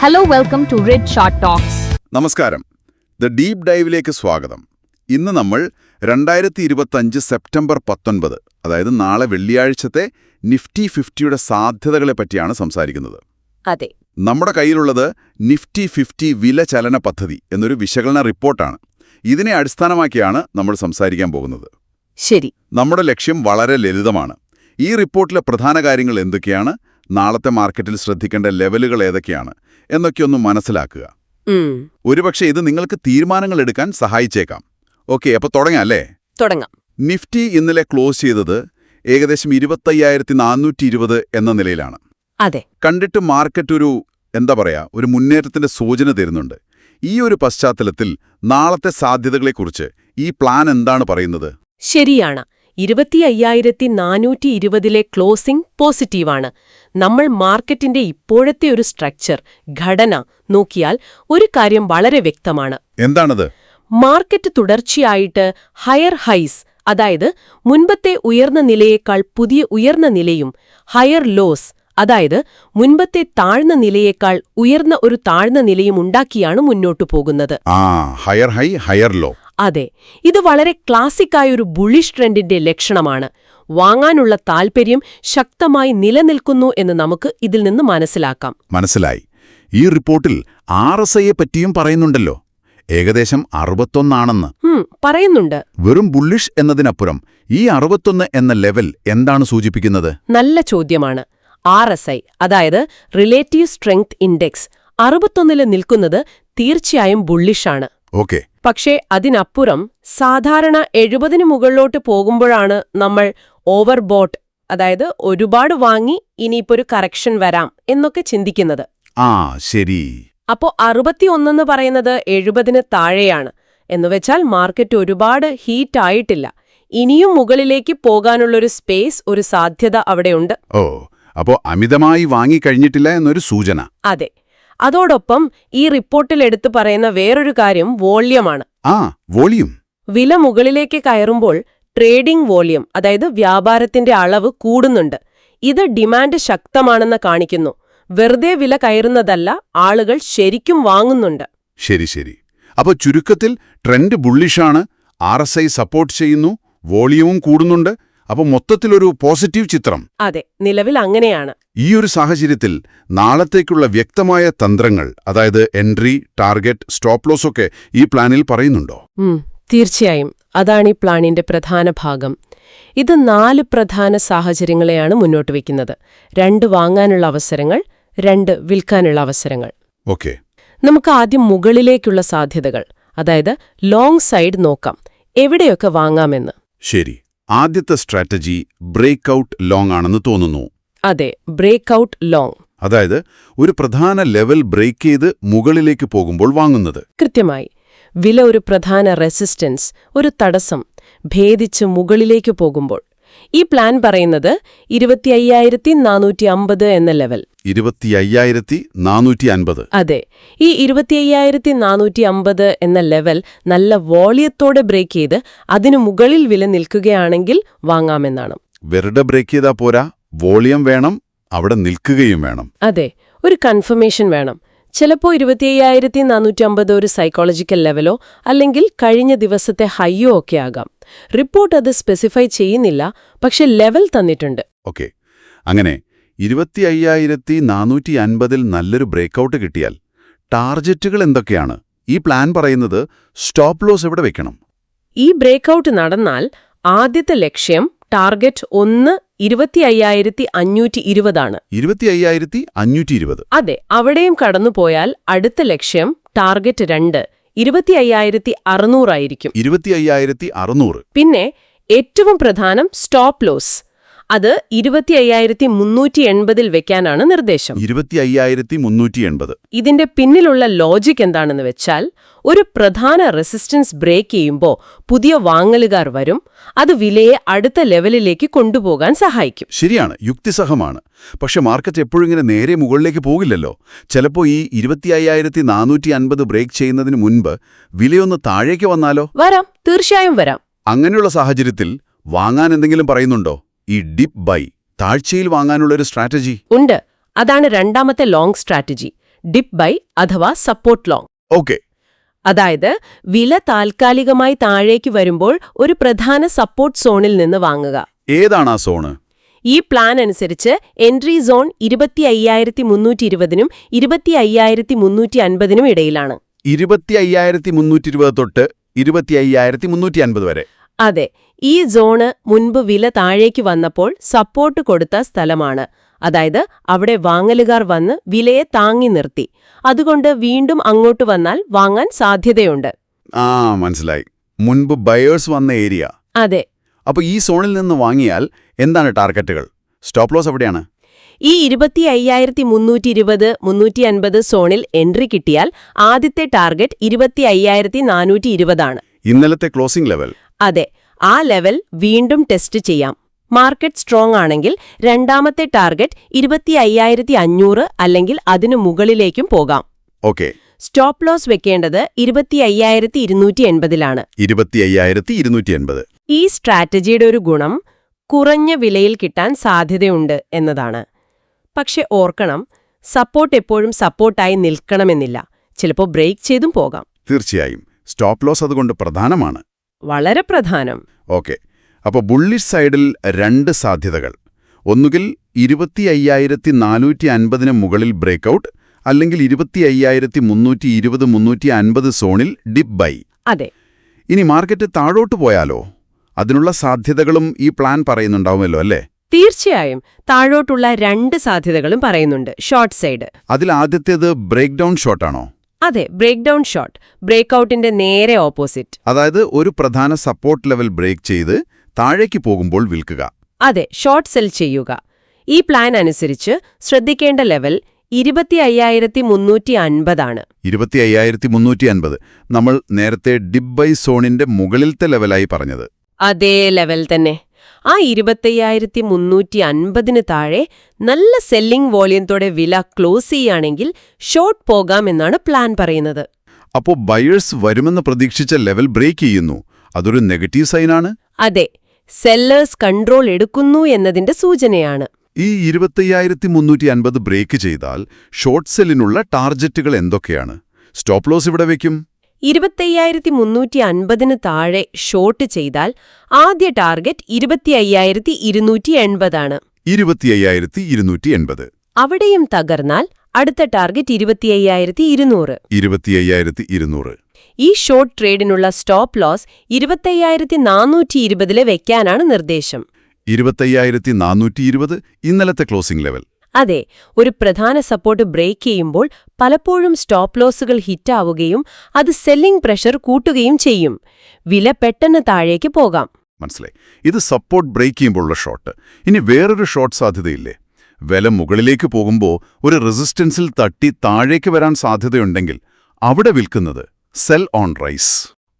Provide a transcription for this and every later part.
Hello, welcome to Red Short Talks. നമസ്കാരം. The deep ഡൈവിലേക്ക് സ്വാഗതം. ഇന്ന് നമ്മൾ 2025 സെപ്റ്റംബർ 19, അതായത് നാളെ വെള്ളിയാഴ്ചത്തെ നിഫ്റ്റി 50യുടെ സാധ്യതകളെ പറ്റിയാണ് സംസാരിക്കുന്നത്. അതെ. നമ്മുടെ കയ്യിലുള്ളത് നിഫ്റ്റി 50 വില ചലന പദ്ധതി എന്നൊരു വിശകലന റിപ്പോർട്ടാണ്. ഇതിനെ അടിസ്ഥാനമാക്കിയാണ് നമ്മൾ സംസാരിക്കാൻ പോകുന്നത്. ശരി. നമ്മുടെ ലക്ഷ്യം വളരെ ലളിതമാണ്. ഈ റിപ്പോർട്ടിലെ പ്രധാന കാര്യങ്ങൾ എന്തൊക്കെയാണ്, നാളത്തെ മാർക്കറ്റിൽ ശ്രദ്ധിക്കേണ്ട ലെവലുകൾ ഏതൊക്കെയാണ് എന്നൊക്കെയൊന്ന് മനസ്സിലാക്കുക. ഒരുപക്ഷെ ഇത് നിങ്ങൾക്ക് തീരുമാനങ്ങൾ എടുക്കാൻ സഹായിച്ചേക്കാം. ഓക്കെ, അപ്പോൾ തുടങ്ങാം അല്ലേ? തുടങ്ങാം. നിഫ്റ്റി ഇന്നലെ ക്ലോസ് ചെയ്തത് ഏകദേശം 25,420 എന്ന നിലയിലാണ്. അതെ. കണ്ടിട്ട് മാർക്കറ്റ് ഒരു മുന്നേറ്റത്തിന്റെ സൂചന തരുന്നുണ്ട്. ഈ ഒരു പശ്ചാത്തലത്തിൽ നാളത്തെ സാധ്യതകളെക്കുറിച്ച് ഈ പ്ലാൻ എന്താണ് പറയുന്നത്? ശരിയാണ്. 25,420 ക്ലോസിംഗ് പോസിറ്റീവാണ്. നമ്മൾ മാർക്കറ്റിന്റെ ഇപ്പോഴത്തെ ഒരു സ്ട്രക്ചർ, ഘടന നോക്കിയാൽ ഒരു കാര്യം വളരെ വ്യക്തമാണ്. എന്താണത്? മാർക്കറ്റ് തുടർച്ചയായിട്ട് ഹയർ ഹൈസ്, അതായത് മുൻപത്തെ ഉയർന്ന നിലയേക്കാൾ പുതിയ ഉയർന്ന നിലയും, ഹയർ ലോസ്, അതായത് മുൻപത്തെ താഴ്ന്ന നിലയേക്കാൾ ഉയർന്ന ഒരു താഴ്ന്ന നിലയും ഉണ്ടാക്കിയാണ് മുന്നോട്ടു പോകുന്നത്. Higher high higher low. അതെ, ഇത് വളരെ ക്ലാസിക്കായൊരു ബുള്ളിഷ് ട്രെൻഡിന്റെ ലക്ഷണമാണ്. വാങ്ങാനുള്ള താൽപര്യം ശക്തമായി നിലനിൽക്കുന്നു എന്ന് നമുക്ക് ഇതിൽ നിന്ന് മനസ്സിലാക്കാം. മനസ്സിലായി. ഈ റിപ്പോർട്ടിൽ RSIയെ പറ്റിയും പറയുന്നുണ്ടല്ലോ. ഏകദേശം 61 ആണെന്ന് പറയുന്നുണ്ട്. വെറും ബുള്ളിഷ് എന്നതിനപ്പുറം ഈ 61 എന്ന ലെവൽ എന്താണ് സൂചിപ്പിക്കുന്നത്? നല്ല ചോദ്യമാണ്. RSI, അതായത് റിലേറ്റീവ് സ്ട്രെങ്ത് ഇൻഡെക്സ്, 61 നിൽക്കുന്നത് തീർച്ചയായും ബുള്ളിഷാണ്. ഓക്കെ. പക്ഷേ അതിനപ്പുറം സാധാരണ 70 മുകളിലോട്ട് പോകുമ്പോഴാണ് നമ്മൾ ഓവർബോട്ട്, അതായത് ഒരുപാട് വാങ്ങി ഇനിയിപ്പോ ഒരു കറക്ഷൻ വരാം എന്നൊക്കെ ചിന്തിക്കുന്നത്. ശരി. അപ്പോ 61 പറയുന്നത് 70 താഴെയാണ്. എന്നുവെച്ചാൽ മാർക്കറ്റ് ഒരുപാട് ഹീറ്റ് ആയിട്ടില്ല. ഇനിയും മുകളിലേക്ക് പോകാനുള്ളൊരു സ്പേസ്, ഒരു സാധ്യത അവിടെയുണ്ട്. അപ്പോ അമിതമായി വാങ്ങിക്കഴിഞ്ഞിട്ടില്ല എന്നൊരു സൂചന. അതെ. അതോടൊപ്പം ഈ റിപ്പോർട്ടിൽ എടുത്തു പറയുന്ന വേറൊരു കാര്യം വോള്യമാണ്. വോളിയം. വില മുകളിലേക്ക് കയറുമ്പോൾ ട്രേഡിംഗ് വോള്യം, അതായത് വ്യാപാരത്തിന്റെ അളവ് കൂടുന്നുണ്ട്. ഇത് ഡിമാൻഡ് ശക്തമാണെന്ന് കാണിക്കുന്നു. വെറുതെ വില കയറുന്നതല്ല, ആളുകൾ ശരിക്കും വാങ്ങുന്നുണ്ട്. ശരി. അപ്പോൾ ചുരുക്കത്തിൽ ട്രെൻഡ് ബുള്ളിഷാണ്, RSI സപ്പോർട്ട് ചെയ്യുന്നു, വോളിയവും കൂടുന്നുണ്ട്. അപ്പോൾ മൊത്തത്തിലൊരു പോസിറ്റീവ് ചിത്രം. അതെ, നിലവിൽ അങ്ങനെയാണ്. ഈ ഒരു സാഹചര്യത്തിൽ നാളത്തേക്കുള്ള വ്യക്തമായ തന്ത്രങ്ങൾ, അതായത് എൻട്രി, ടാർഗറ്റ്, സ്റ്റോപ്പ് ലോസ് ഒക്കെ ഈ പ്ലാനിൽ പറയുന്നുണ്ടോ? തീർച്ചയായും. അതാണ് ഈ പ്ലാനിന്റെ പ്രധാന ഭാഗം. ഇത് 4 പ്രധാന സാഹചര്യങ്ങളെയാണ് മുന്നോട്ട് വയ്ക്കുന്നത്. 2 വാങ്ങാനുള്ള അവസരങ്ങൾ, 2 വിൽക്കാനുള്ള അവസരങ്ങൾ. ഓക്കെ. നമുക്ക് ആദ്യം മുകളിലേക്കുള്ള സാധ്യതകൾ, അതായത് ലോങ് സൈഡ് നോക്കാം. എവിടെയൊക്കെ വാങ്ങാമെന്ന്. ശരി. ആദ്യത്തെ സ്ട്രാറ്റജി ബ്രേക്ക്ഔട്ട് ലോങ് ആണെന്ന് തോന്നുന്നു. അതെ, ബ്രേക്ക്ഔട്ട് ലോങ്. അതായത് ഒരു പ്രധാന ലെവൽ ബ്രേക്ക് ചെയ്ത് മുകളിലേക്ക് പോകുമ്പോൾ വാങ്ങുന്നത്. കൃത്യമായി. വില ഒരു പ്രധാന റെസിസ്റ്റൻസ്, ഒരു തടസ്സം ഭേദിച്ച് മുകളിലേക്ക് പോകുമ്പോൾ. ഈ പ്ലാൻ പറയുന്നത് 25,450 എന്ന ലെവൽ. 25,450. അതെ, ഈ 25,450 എന്ന ലെവൽ നല്ല വോളിയത്തോടെ ബ്രേക്ക് ചെയ്ത് അതിനു മുകളിൽ വില നിൽക്കുകയാണെങ്കിൽ വാങ്ങാമെന്നാണ്. വെറുതെ ബ്രേക്ക് ചെയ്താൽ പോരാ, വോളിയം വേണം, അവിടെ നിൽക്കുകയും വേണം. അതെ, ഒരു കൺഫർമേഷൻ വേണം. ചിലപ്പോൾ 25,450 ഒരു സൈക്കോളജിക്കൽ ലെവലോ അല്ലെങ്കിൽ കഴിഞ്ഞ ദിവസത്തെ ഹൈയോ ഒക്കെ ആകാം. റിപ്പോർട്ട് അത് സ്പെസിഫൈ ചെയ്യുന്നില്ല, പക്ഷെ ലെവൽ തന്നിട്ടുണ്ട്. ഓക്കെ. അങ്ങനെ 25,450 നല്ലൊരു ബ്രേക്കൗട്ട് കിട്ടിയാൽ ടാർജറ്റുകൾ എന്തൊക്കെയാണ്? ഈ പ്ലാൻ പറയുന്നത് സ്റ്റോപ്പ് ലോസ് എവിടെ വെക്കണം? ഈ ബ്രേക്കൗട്ട് നടന്നാൽ ആദ്യത്തെ ലക്ഷ്യം, ടാർഗറ്റ് 1, 25,520 ആണ്. 25,520. അതെ, അവിടെയും കടന്നുപോയാൽ അടുത്ത ലക്ഷ്യം, ടാർഗറ്റ് 2, 25,600 ആയിരിക്കും. 25,600. പിന്നെ ഏറ്റവും പ്രധാനം സ്റ്റോപ്പ് ലോസ്, അത് 25,380 വെക്കാനാണ് നിർദ്ദേശം. 25,380. ഇതിന്റെ പിന്നിലുള്ള ലോജിക് എന്താണെന്ന് വെച്ചാൽ, ഒരു പ്രധാന റെസിസ്റ്റൻസ് ബ്രേക്ക് ചെയ്യുമ്പോൾ പുതിയ വാങ്ങലുകാർ വരും. അത് വിലയെ അടുത്ത ലെവലിലേക്ക് കൊണ്ടുപോകാൻ സഹായിക്കും. ശരിയാണ്, യുക്തിസഹമാണ്. പക്ഷെ മാർക്കറ്റ് എപ്പോഴും ഇങ്ങനെ നേരെ മുകളിലേക്ക് പോകില്ലല്ലോ. ചിലപ്പോൾ ഈ 25,450 ബ്രേക്ക് ചെയ്യുന്നതിന് മുൻപ് വിലയൊന്ന് താഴേക്ക് വന്നാലോ? വരാം, തീർച്ചയായും വരാം. അങ്ങനെയുള്ള സാഹചര്യത്തിൽ വാങ്ങാൻ എന്തെങ്കിലും പറയുന്നുണ്ടോ? ഈ ഡിപ്പ് ബൈ, താഴ്ചയിൽ വാങ്ങാനുള്ളൊരു സ്ട്രാറ്റജി ഉണ്ട്. അതാണ് രണ്ടാമത്തെ ലോങ് സ്ട്രാറ്റജി. ഡിപ്പ് ബൈ അഥവാ സപ്പോർട്ട് ലോങ്. ഓക്കെ. അതായത് വില താൽക്കാലികമായി താഴേക്ക് വരുമ്പോൾ ഒരു പ്രധാന സപ്പോർട്ട് സോണിൽ നിന്ന് വാങ്ങുക. ഏതാണ് ആ സോണ്? ഈ പ്ലാൻ അനുസരിച്ച് എൻട്രി സോൺ 25,320-നും 25,350-നും ഇടയിലാണ്. 25,320 തൊട്ട് 25,350 വരെ. അതെ, ഈ സോണ് മുൻപ് വില താഴേക്ക് വന്നപ്പോൾ സപ്പോർട്ട് കൊടുത്ത സ്ഥലമാണ്. അതായത് അവിടെ വാങ്ങലുകാർ വന്ന് വിലയെ താങ്ങി നിർത്തി. അതുകൊണ്ട് വീണ്ടും അങ്ങോട്ട് വന്നാൽ വാങ്ങാൻ സാധ്യതയുണ്ട്. മനസ്സിലായി. മുൻപ് ബയേഴ്സ് വന്ന ഏരിയ. അതെ. അപ്പോൾ ഈ സോണിൽ നിന്ന് വാങ്ങിയാൽ എന്താണ് ടാർഗറ്റുകൾ? സ്റ്റോപ്പ് ലോസ് എവിടെയാണ്? ഈ 25,320-350 സോണിൽ എൻട്രി കിട്ടിയാൽ ആദ്യത്തെ ടാർഗറ്റ് 25,420 ആണ്. ഇന്നലത്തെ ക്ലോസിംഗ് ലെവൽ. അതെ, ആ ലെവൽ വീണ്ടും ടെസ്റ്റ് ചെയ്യാം. മാർക്കറ്റ് സ്ട്രോങ് ആണെങ്കിൽ രണ്ടാമത്തെ ടാർഗറ്റ് 25,500 അല്ലെങ്കിൽ അതിനു മുകളിലേക്കും പോകാം. ഓക്കെ. സ്റ്റോപ്പ് ലോസ് വെക്കേണ്ടത് 25,280-ലാണ്. 25,280. ഈ സ്ട്രാറ്റജിയുടെ ഒരു ഗുണം കുറഞ്ഞ വിലയിൽ കിട്ടാൻ സാധ്യതയുണ്ട് എന്നതാണ്. പക്ഷെ ഓർക്കണം, സപ്പോർട്ട് എപ്പോഴും സപ്പോർട്ടായി നിൽക്കണമെന്നില്ല. ചിലപ്പോൾ ബ്രേക്ക് ചെയ്തും പോകാം. തീർച്ചയായും. സ്റ്റോപ്പ് ലോസ് അതുകൊണ്ട് പ്രധാനമാണ്. വളരെ പ്രധാനം. ഓക്കെ. അപ്പോൾ ബുള്ളിഷ് സൈഡിൽ രണ്ട് സാധ്യതകൾ. ഒന്നുകിൽ 25,450-ന് മുകളിൽ ബ്രേക്കൌട്ട്, അല്ലെങ്കിൽ 25,320-350 സോണിൽ ഡിപ്പ് ബൈ. അതെ. ഇനി മാർക്കറ്റ് താഴോട്ട് പോയാലോ? അതിനുള്ള സാധ്യതകളും ഈ പ്ലാൻ പറയുന്നുണ്ടാവുമല്ലോ അല്ലേ? തീർച്ചയായും. താഴോട്ടുള്ള രണ്ട് സാധ്യതകളും പറയുന്നുണ്ട്. Short side. അതിൽ ആദ്യത്തേത് ബ്രേക്ക് ഡൗൺ ഷോട്ടാണോ? അതെ, ബ്രേക്ക് ഡൗൺ ഷോട്ട്. ബ്രേക്കൌട്ടിന്റെ നേരെ ഓപ്പോസിറ്റ്. അതായത് ഒരു പ്രധാന സപ്പോർട്ട് ലെവൽ ബ്രേക്ക് ചെയ്ത് താഴേക്ക് പോകുമ്പോൾ വിൽക്കുക. അതെ, ഷോർട്ട് സെൽ ചെയ്യുക. ഈ പ്ലാൻ അനുസരിച്ച് ശ്രദ്ധിക്കേണ്ട ലെവൽ 25,350 ആണ്. 25,350. നമ്മൾ നേരത്തെ ഡിപ്പ് ബൈ സോണിന്റെ മുകളിലത്തെ ലെവലായി പറഞ്ഞത്. അതേ ലെവൽ തന്നെ. ആ 25,350-ന് താഴെ നല്ല സെല്ലിംഗ് വോളിയത്തോടെ വില ക്ലോസ് ചെയ്യുകയാണെങ്കിൽ ഷോർട്ട് പോകാമെന്നാണ് പ്ലാൻ പറയുന്നത്. അപ്പോൾ ബയേഴ്സ് വരുമെന്ന് പ്രതീക്ഷിച്ച ലെവൽ ബ്രേക്ക് ചെയ്യുന്നു. അതൊരു നെഗറ്റീവ് സൈനാണ്. അതെ, സെല്ലേഴ്സ് കൺട്രോൾ എടുക്കുന്നു എന്നതിന്റെ സൂചനയാണ്. ഈ 25,350 ബ്രേക്ക് ചെയ്താൽ ഷോർട്ട് സെല്ലിനുള്ള ടാർജറ്റുകൾ എന്തൊക്കെയാണ്? സ്റ്റോപ്പ് ലോസ് ഇവിടെ വയ്ക്കും. 25,350-ന് താഴെ ഷോർട്ട് ചെയ്താൽ ആദ്യ ടാർഗറ്റ് 25,280 ആണ്. 25,280. അവിടെയും തകർന്നാൽ അടുത്ത ടാർഗറ്റ് 25,200. 25,200. ഈ ഷോർട്ട് ട്രേഡിനുള്ള സ്റ്റോപ്പ് ലോസ് 25,420-ല് വെക്കാനാണ് നിർദ്ദേശം. 25,420 ഇന്നലത്തെ ക്ലോസിംഗ് ലെവൽ. അതെ, ഒരു പ്രധാന സപ്പോർട്ട് ബ്രേക്ക് ചെയ്യുമ്പോൾ പലപ്പോഴും സ്റ്റോപ്പ് ലോസുകൾ ഹിറ്റാവുകയും അത് സെല്ലിംഗ് പ്രഷർ കൂട്ടുകയും ചെയ്യും. വില പെട്ടെന്ന് താഴേക്ക് പോകാം. മനസ്സിലായി. ഇത് സപ്പോർട്ട് ബ്രേക്ക് ചെയ്യുമ്പോഴുള്ള ഷോട്ട്. ഇനി വേറൊരു ഷോർട്ട് സാധ്യതയില്ലേ? വില മുകളിലേക്ക് പോകുമ്പോൾ ഒരു റെസിസ്റ്റൻസിൽ തട്ടി താഴേക്ക് വരാൻ സാധ്യതയുണ്ടെങ്കിൽ അവിടെ വിൽക്കുന്നത് സെൽ ഓൺ റൈസ്.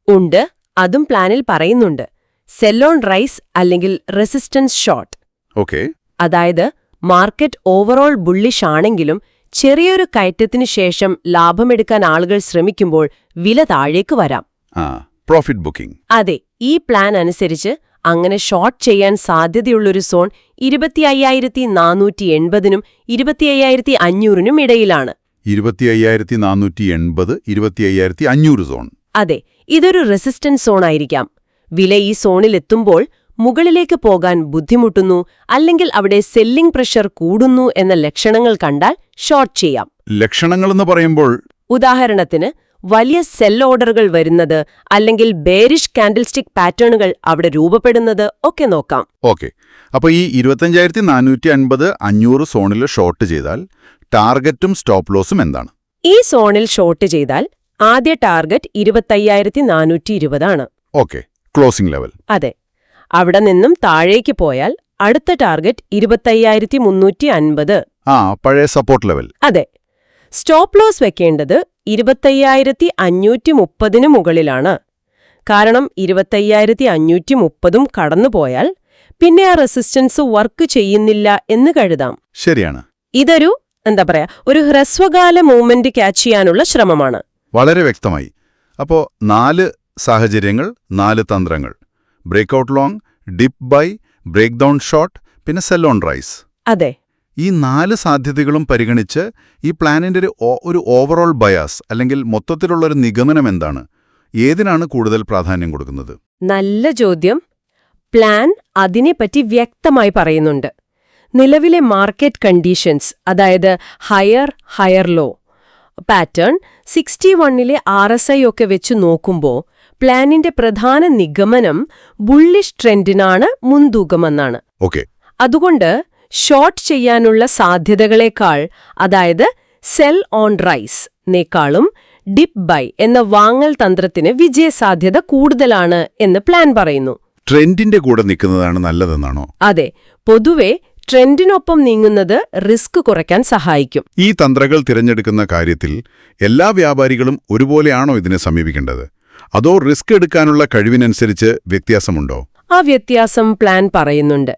ഉണ്ട്, അതും പ്ലാനിൽ പറയുന്നുണ്ട്. സെൽ ഓൺ റൈസ് അല്ലെങ്കിൽ റെസിസ്റ്റൻസ് ഷോർട്ട്. ഓക്കെ. അതായത് മാർക്കറ്റ് ഓവറോൾ ബുള്ളിഷ് ആണെങ്കിലും ചെറിയൊരു കയറ്റത്തിനു ശേഷം ലാഭമെടുക്കാൻ ആളുകൾ ശ്രമിക്കുമ്പോൾ വില താഴേക്ക് വരാം. Profit booking. അതെ, ഈ പ്ലാൻ അനുസരിച്ച് അങ്ങനെ ഷോർട്ട് ചെയ്യാൻ സാധ്യതയുള്ളൊരു സോൺ 25,480-നും 25,500-നും ഇടയിലാണ്. 25,480, 25,500 സോൺ. അതെ, ഇതൊരു റെസിസ്റ്റൻസ് സോണായിരിക്കാം. വില ഈ സോണിലെത്തുമ്പോൾ മുകളിലേക്ക് പോകാൻ ബുദ്ധിമുട്ടുന്നു, അല്ലെങ്കിൽ അവിടെ സെല്ലിംഗ് പ്രഷർ കൂടുന്നു എന്ന ലക്ഷണങ്ങൾ കണ്ടാൽ ഷോർട്ട് ചെയ്യാം. ലക്ഷണങ്ങളെന്ന് പറയുമ്പോൾ ഉദാഹരണത്തിന് വലിയ സെൽ ഓർഡറുകൾ വരുന്നത്, അല്ലെങ്കിൽ ബേരിഷ് കാൻഡിൽസ്റ്റിക് പാറ്റേണുകൾ അവിടെ രൂപപ്പെടുന്നത് ഒക്കെ നോക്കാം. ഓക്കെ. അപ്പോൾ ഈ 25,450, 500 സോണിൽ ഷോർട്ട് ചെയ്താൽ ടാർഗറ്റും സ്റ്റോപ്പ് ലോസും എന്താണ്? ഈ സോണിൽ ഷോർട്ട് ചെയ്താൽ ആദ്യ ടാർഗറ്റ് 25,420 ആണ്. ഓക്കെ. Closing level. അതെ. അവിടെ നിന്നും താഴേക്ക് പോയാൽ അടുത്ത ടാർഗറ്റ് 25,350. പഴയ സപ്പോർട്ട് ലെവൽ. അതെ. സ്റ്റോപ്പ് ലോസ് വെക്കേണ്ടത് 25,530-ന് മുകളിലാണ്. കാരണം 25,530-ഉം കടന്നുപോയാൽ പിന്നെ ആ റെസിസ്റ്റൻസ് വർക്ക് ചെയ്യുന്നില്ല എന്ന് കരുതാം. ശരിയാണ്. ഇതൊരു ഒരു ഹ്രസ്വകാല മൂവ്മെന്റ് ക്യാച്ച് ചെയ്യാനുള്ള ശ്രമമാണ്. വളരെ വ്യക്തമായി. അപ്പോൾ 4 സാഹചര്യങ്ങൾ, 4 തന്ത്രങ്ങൾ: breakout long, dip buy, break down short, പിന്നെ സെൽ ഓൺ റൈസ്. അതെ. ഈ 4 സാധ്യതകളും പരിഗണിച്ച് ഈ പ്ലാനിന്റെ ഒരു ഓവറോൾ ബയാസ് അല്ലെങ്കിൽ മൊത്തത്തിലുള്ളൊരു നിഗമനം എന്താണ്? ഏതിനാണ് കൂടുതൽ പ്രാധാന്യം കൊടുക്കുന്നത്? നല്ല ചോദ്യം. പ്ലാൻ അതിനെപ്പറ്റി വ്യക്തമായി പറയുന്നുണ്ട്. നിലവിലെ മാർക്കറ്റ് കണ്ടീഷൻസ്, അതായത് ഹയർ ലോ പാറ്റേൺ 61ലെ RSI ഒക്കെ വെച്ച് നോക്കുമ്പോൾ പ്ലാനിന്റെ പ്രധാന നിഗമനം ബുള്ളിഷ് ട്രെൻഡിനാണ് മുൻതൂക്കമെന്നാണ്. ഓക്കെ. അതുകൊണ്ട് ഷോർട്ട് ചെയ്യാനുള്ള സാധ്യതകളേക്കാൾ, അതായത് സെൽ ഓൺ റൈസ് നേക്കാളും ഡിപ്പ് ബൈ എന്ന വാങ്ങൽ തന്ത്രത്തിന് വിജയസാധ്യത കൂടുതലാണ് എന്ന് പ്ലാൻ പറയുന്നു. ട്രെൻഡിന്റെ കൂടെ നിൽക്കുന്നതാണ് നല്ലതെന്നാണോ? അതെ, പൊതുവെ ട്രെൻഡിനൊപ്പം നീങ്ങുന്നത് റിസ്ക് കുറയ്ക്കാൻ സഹായിക്കും. ഈ തന്ത്രങ്ങൾ തിരഞ്ഞെടുക്കുന്ന കാര്യത്തിൽ എല്ലാ വ്യാപാരികളും ഒരുപോലെയാണോ ഇതിനെ സമീപിക്കേണ്ടത്? അതോ റിസ്ക് എടുക്കാനുള്ള കഴിവിനനുസരിച്ച് വ്യത്യാസമുണ്ടോ? ആ വ്യത്യാസം പ്ലാൻ പറയുന്നുണ്ട്.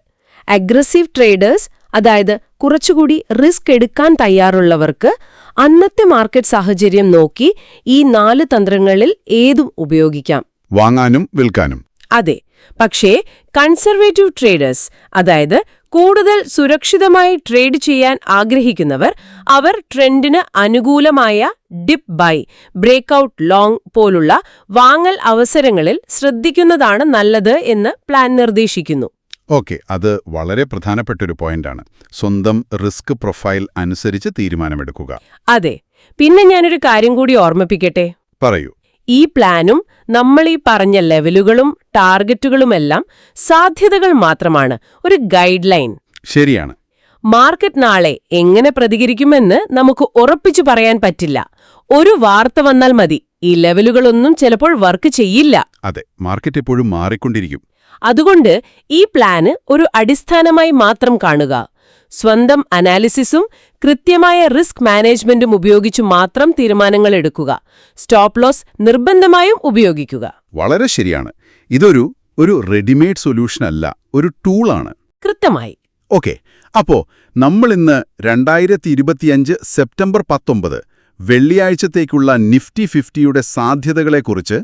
അഗ്രസീവ് ട്രേഡേഴ്സ്, അതായത് കുറച്ചുകൂടി റിസ്ക് എടുക്കാൻ തയ്യാറുള്ളവർക്ക് അന്നത്തെ മാർക്കറ്റ് സാഹചര്യം നോക്കി ഈ 4 തന്ത്രങ്ങളിൽ ഏതും ഉപയോഗിക്കാം, വാങ്ങാനും വിൽക്കാനും. അതെ, പക്ഷേ കൺസർവേറ്റീവ് ട്രേഡേഴ്സ്, അതായത് കൂടുതൽ സുരക്ഷിതമായി ട്രേഡ് ചെയ്യാൻ ആഗ്രഹിക്കുന്നവർ, അവർ ട്രെൻഡിന് അനുകൂലമായ ഡിപ്പ് ബൈ, ബ്രേക്ക്ഔട്ട് ലോങ് പോലുള്ള വാങ്ങൽ അവസരങ്ങളിൽ ശ്രദ്ധിക്കുന്നതാണ് നല്ലത് എന്ന് പ്ലാൻ നിർദ്ദേശിക്കുന്നു. ഓക്കെ, അത് വളരെ പ്രധാനപ്പെട്ടൊരു പോയിന്റാണ്. സ്വന്തം റിസ്ക് പ്രൊഫൈൽ അനുസരിച്ച് തീരുമാനമെടുക്കുക. അതെ. പിന്നെ ഞാനൊരു കാര്യം കൂടി ഓർമ്മിപ്പിക്കട്ടെ. പറയൂ. ഈ പ്ലാനും നമ്മളീ പറഞ്ഞ ലെവലുകളും ടാർഗറ്റുകളുമെല്ലാം സാധ്യതകൾ മാത്രമാണ്, ഒരു ഗൈഡ് ലൈൻ. ശരിയാണ്. മാർക്കറ്റ് നാളെ എങ്ങനെ പ്രതികരിക്കുമെന്ന് നമുക്ക് ഉറപ്പിച്ചു പറയാൻ പറ്റില്ല. ഒരു വാർത്ത വന്നാൽ മതി, ഈ ലെവലുകളൊന്നും ചിലപ്പോൾ വർക്ക് ചെയ്യില്ല. അതെ, മാർക്കറ്റ് എപ്പോഴും മാറിക്കൊണ്ടിരിക്കും. അതുകൊണ്ട് ഈ പ്ലാന് ഒരു അടിസ്ഥാനമായി മാത്രം കാണുക. സ്വന്തം അനാലിസിസും കൃത്യമായ റിസ്ക് മാനേജ്മെന്റും ഉപയോഗിച്ചു മാത്രം തീരുമാനങ്ങൾ എടുക്കുക. സ്റ്റോപ്പ് ലോസ് നിർബന്ധമായും ഉപയോഗിക്കുക. വളരെ ശരിയാണ്. ഇതൊരു റെഡിമെയ്ഡ് സൊല്യൂഷൻ അല്ല, ഒരു ടൂളാണ്. കൃത്യമായി. ഓക്കെ, അപ്പോ നമ്മളിന്ന് 2025 സെപ്റ്റംബർ 19 വെള്ളിയാഴ്ചത്തേക്കുള്ള നിഫ്റ്റി 50യുടെ സാധ്യതകളെക്കുറിച്ച്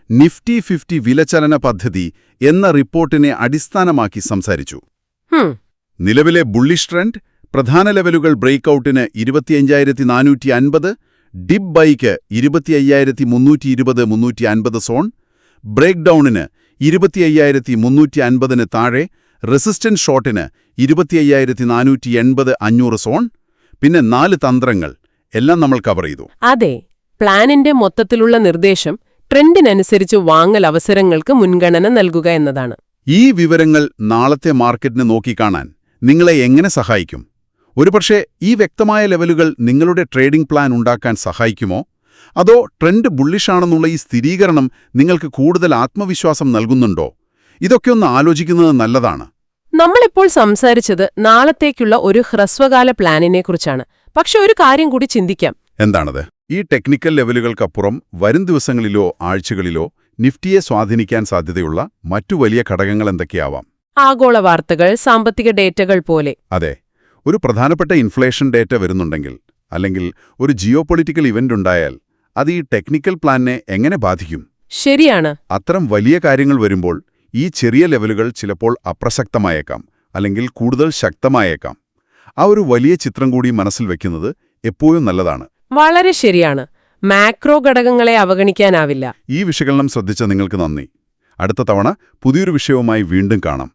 നിഫ്റ്റി 50 വിലചലന പദ്ധതി എന്ന റിപ്പോർട്ടിനെ അടിസ്ഥാനമാക്കി സംസാരിച്ചു. നിലവിലെ ബുള്ളിഷ് ട്രെൻഡ്, പ്രധാന ലെവലുകൾ ബ്രേക്ക്ഔട്ടിന് 25,450, ഡിപ്പ് ബൈക്ക് 25,320-350 സോൺ, ബ്രേക്ക് ഡൗണിന് 25,350 താഴെ, റെസിസ്റ്റൻസ് ഷോട്ടിന് 25,480-500 സോൺ, പിന്നെ 4 തന്ത്രങ്ങൾ എല്ലാം നമ്മൾ കവർ ചെയ്തു. അതെ, പ്ലാനിന്റെ മൊത്തത്തിലുള്ള നിർദ്ദേശം ട്രെൻഡിനനുസരിച്ച് വാങ്ങൽ അവസരങ്ങൾക്ക് മുൻഗണന നൽകുക എന്നതാണ്. ഈ വിവരങ്ങൾ നാളത്തെ മാർക്കറ്റിനെ നോക്കിക്കാണാൻ നിങ്ങളെ എങ്ങനെ സഹായിക്കും? ഒരുപക്ഷേ ഈ വ്യക്തമായ ലെവലുകൾ നിങ്ങളുടെ ട്രേഡിംഗ് പ്ലാൻ ഉണ്ടാക്കാൻ സഹായിക്കുമോ? അതോ ട്രെൻഡ് ബുള്ളിഷാണെന്നുള്ള ഈ സ്ഥിരീകരണം നിങ്ങൾക്ക് കൂടുതൽ ആത്മവിശ്വാസം നൽകുന്നുണ്ടോ? ഇതൊക്കെ ഒന്ന് ആലോചിക്കുന്നത് നല്ലതാണ്. നമ്മളിപ്പോൾ സംസാരിച്ചത് നാളത്തേക്കുള്ള ഒരു ഹ്രസ്വകാല പ്ലാനിനെക്കുറിച്ചാണ്. പക്ഷെ ഒരു കാര്യം കൂടി ചിന്തിക്കാം. എന്താണത്? ഈ ടെക്നിക്കൽ ലെവലുകൾക്കപ്പുറം വരും ദിവസങ്ങളിലോ ആഴ്ചകളിലോ നിഫ്റ്റിയെ സ്വാധീനിക്കാൻ സാധ്യതയുള്ള മറ്റു വലിയ ഘടകങ്ങൾ എന്തൊക്കെയാവാം? ആഗോള വാർത്തകൾ, സാമ്പത്തിക ഡേറ്റകൾ പോലെ. അതെ, ഒരു പ്രധാനപ്പെട്ട ഇൻഫ്ലേഷൻ ഡേറ്റ വരുന്നുണ്ടെങ്കിൽ, അല്ലെങ്കിൽ ഒരു ജിയോപൊളിറ്റിക്കൽ ഇവന്റ് ഉണ്ടായാൽ അത് ഈ ടെക്നിക്കൽ പ്ലാനിനെ എങ്ങനെ ബാധിക്കും? ശരിയാണ്. അത്തരം വലിയ കാര്യങ്ങൾ വരുമ്പോൾ ഈ ചെറിയ ലെവലുകൾ ചിലപ്പോൾ അപ്രസക്തമായേക്കാം, അല്ലെങ്കിൽ കൂടുതൽ ശക്തമായേക്കാം. ആ ഒരു വലിയ ചിത്രം കൂടി മനസ്സിൽ വെക്കുന്നത് എപ്പോഴും നല്ലതാണ്. വളരെ ശരിയാണ്. മാക്രോ ഘടകങ്ങളെ അവഗണിക്കാനാവില്ല. ഈ വിശകലനം ശ്രദ്ധിച്ച നിങ്ങൾക്ക് നന്ദി. അടുത്ത തവണ പുതിയൊരു വിഷയവുമായി വീണ്ടും കാണാം.